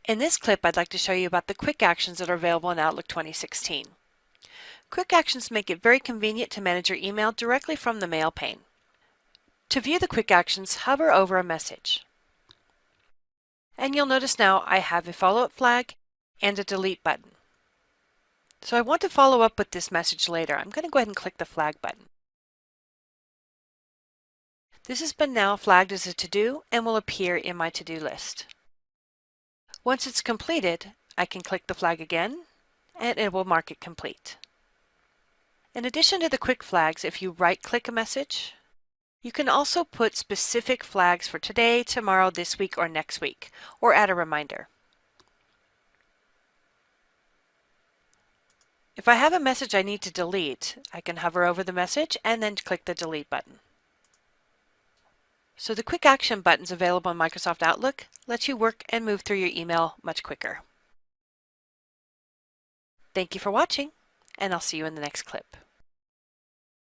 In this clip, I'd like to show you about the quick actions that are available in Outlook 2016. Quick actions make it very convenient to manage your email directly from the Mail pane. To view the quick actions, hover over a message. And you'll notice now I have a follow-up flag and a delete button. So I want to follow up with this message later. I'm going to go ahead and click the flag button. This has been now flagged as a to-do and will appear in my to-do list. Once it's completed, I can click the flag again and it will mark it complete. In addition to the quick flags, if you right-click a message, you can also put specific flags for today, tomorrow, this week, or next week, or add a reminder. If I have a message I need to delete, I can hover over the message and then click the delete button. So the quick action buttons available in Microsoft Outlook let you work and move through your email much quicker. Thank you for watching, and I'll see you in the next clip.